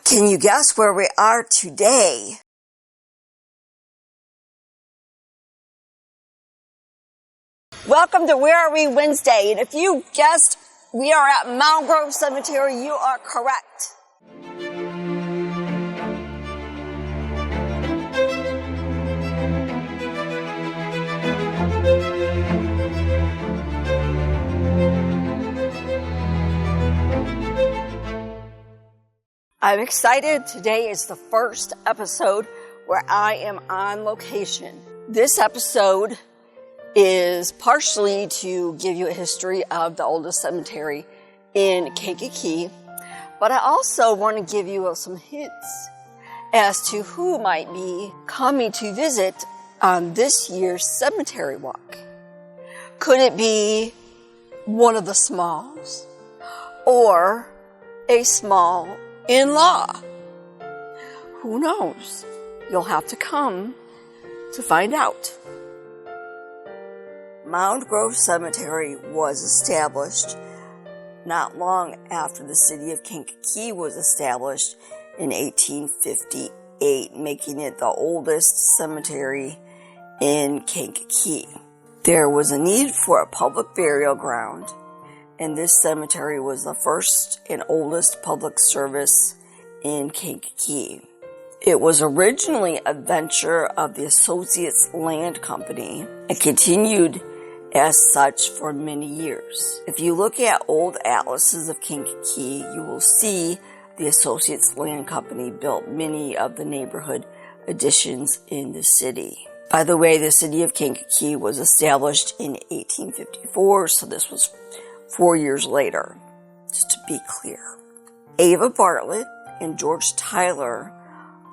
Can you guess where we are today? Welcome to Where Are We Wednesday, and if you guessed we are at Mound Grove Cemetery, you are correct. I'm excited. Today is the first episode where I am on location. This episode is partially to give you a history of the oldest cemetery in Kankakee, but I also want to give you some hints as to who might be coming to visit on this year's cemetery walk. Could it be one of the Smalls or a small in-law? Who knows? You'll have to come to find out. Mound Grove Cemetery was established not long after the city of Kankakee was established in 1858, making it the oldest cemetery in Kankakee. There was a need for a public burial ground, and this cemetery was the first and oldest public service in Kankakee. It was originally a venture of the Associates Land Company and continued as such for many years. If you look at old atlases of Kankakee, you will see the Associates Land Company built many of the neighborhood additions in the city. By the way, the city of Kankakee was established in 1854, so this was 4 years later, just to be clear. Ava Bartlett and George Tyler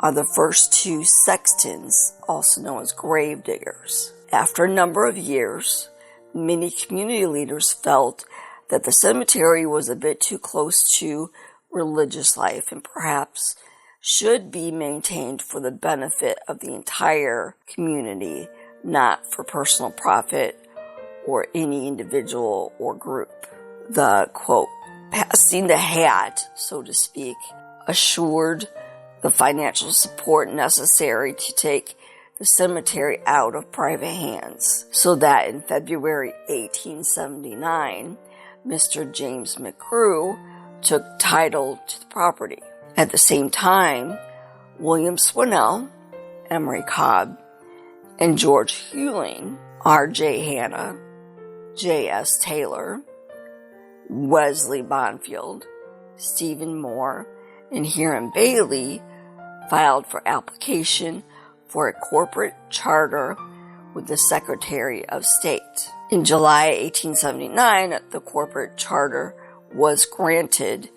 are the first two sextons, also known as grave diggers. After a number of years, many community leaders felt that the cemetery was a bit too close to religious life and perhaps should be maintained for the benefit of the entire community, not for personal profit or any individual or group. The, quote, passing the hat, so to speak, assured the financial support necessary to take the cemetery out of private hands, so that in February 1879, Mr. James McGrew took title to the property. At the same time, William Swinnell, Emery Cobb, and George Hewling, R.J. Hanna, J.S. Taylor, Wesley Bonfield, Stephen Moore, and Hiram Bailey filed for application for a corporate charter with the Secretary of State. In July 1879, the corporate charter was granted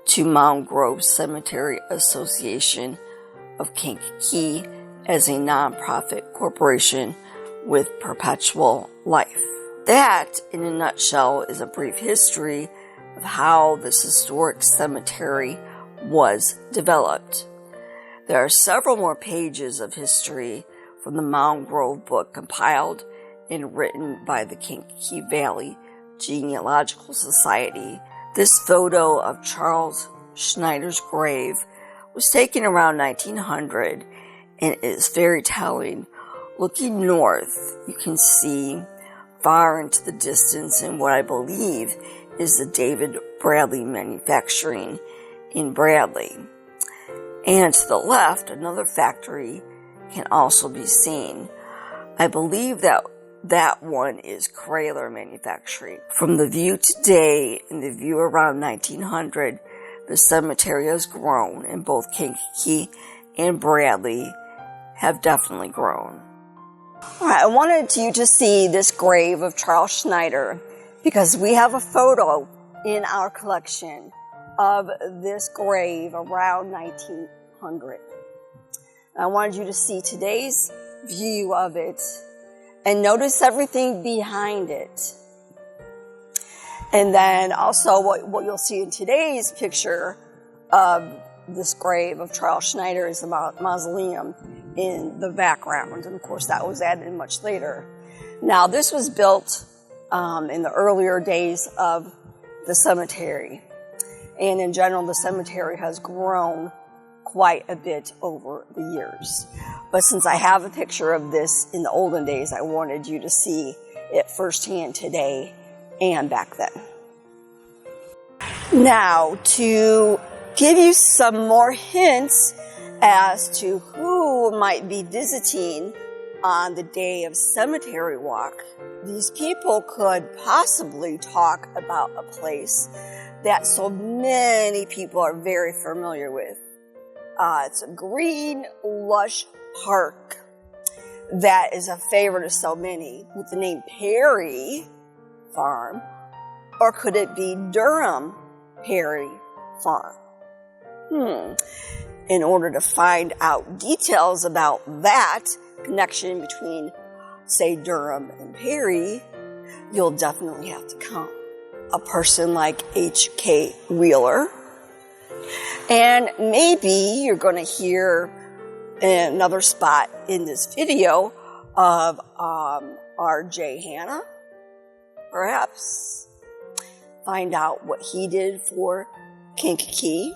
to Mound Grove Cemetery Association of Kankakee as a nonprofit corporation with perpetual life. That, in a nutshell, is a brief history of how this historic cemetery was developed. There are several more pages of history from the Mound Grove book compiled and written by the Kankakee Valley Genealogical Society. This photo of Charles Schneider's grave was taken around 1900 and is very telling. Looking north, you can see far into the distance in what I believe is the David Bradley Manufacturing in Bradley. And to the left, another factory can also be seen. I believe that one is Kraler Manufacturing. From the view today and the view around 1900, the cemetery has grown, and both Kankakee and Bradley have definitely grown. All right, I wanted you to see this grave of Charles Schneider because we have a photo in our collection of this grave around 1900. I wanted you to see today's view of it and notice everything behind it. And then also what you'll see in today's picture of this grave of Charles Schneider is the mausoleum in the background. And of course that was added much later. Now this was built in the earlier days of the cemetery. And in general, the cemetery has grown quite a bit over the years. But since I have a picture of this in the olden days, I wanted you to see it firsthand today and back then. Now, to give you some more hints as to who might be visiting on the day of Cemetery Walk, these people could possibly talk about a place that so many people are very familiar with. It's a green, lush park that is a favorite of so many, with the name Perry Farm, or could it be Durham Perry Farm? In order to find out details about that connection between, say, Durham and Perry, you'll definitely have to come. A person like H.K. Wheeler. And maybe you're going to hear another spot in this video of R.J. Hanna, perhaps. Find out what he did for Kankakee.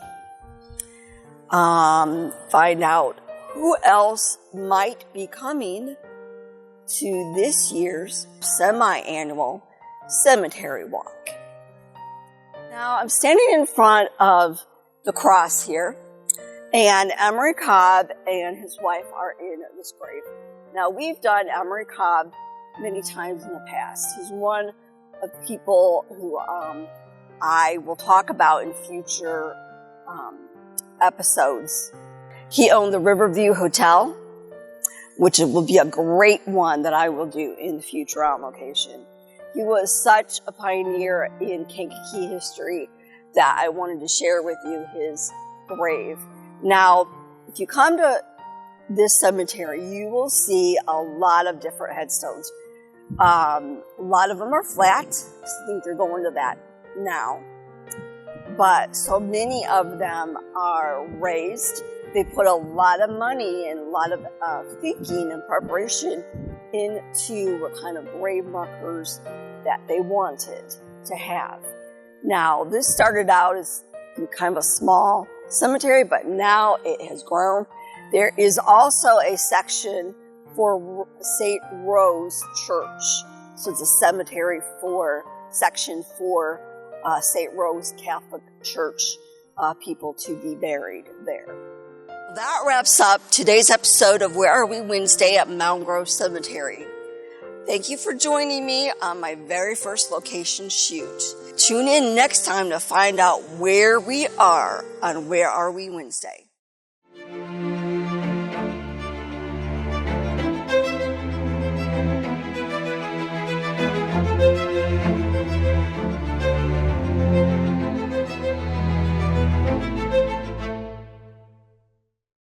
Find out who else might be coming to this year's semi-annual Cemetery Walk. Now, I'm standing in front of the cross here, and Emery Cobb and his wife are in this grave. Now, we've done Emery Cobb many times in the past. He's one of the people who I will talk about in future episodes. He owned the Riverview Hotel, which will be a great one that I will do in the future on location. He was such a pioneer in Kankakee history that I wanted to share with you his grave. Now, if you come to this cemetery, you will see a lot of different headstones. A lot of them are flat. I think they're going to that now. But so many of them are raised. They put a lot of money and a lot of thinking and preparation into what kind of grave markers that they wanted to have. Now, this started out as kind of a small cemetery, but now it has grown. There is also a section for St. Rose Church. So it's a cemetery section for St. Rose Catholic Church people to be buried there. That wraps up today's episode of Where Are We Wednesday at Mound Grove Cemetery. Thank you for joining me on my very first location shoot. Tune in next time to find out where we are on Where Are We Wednesday.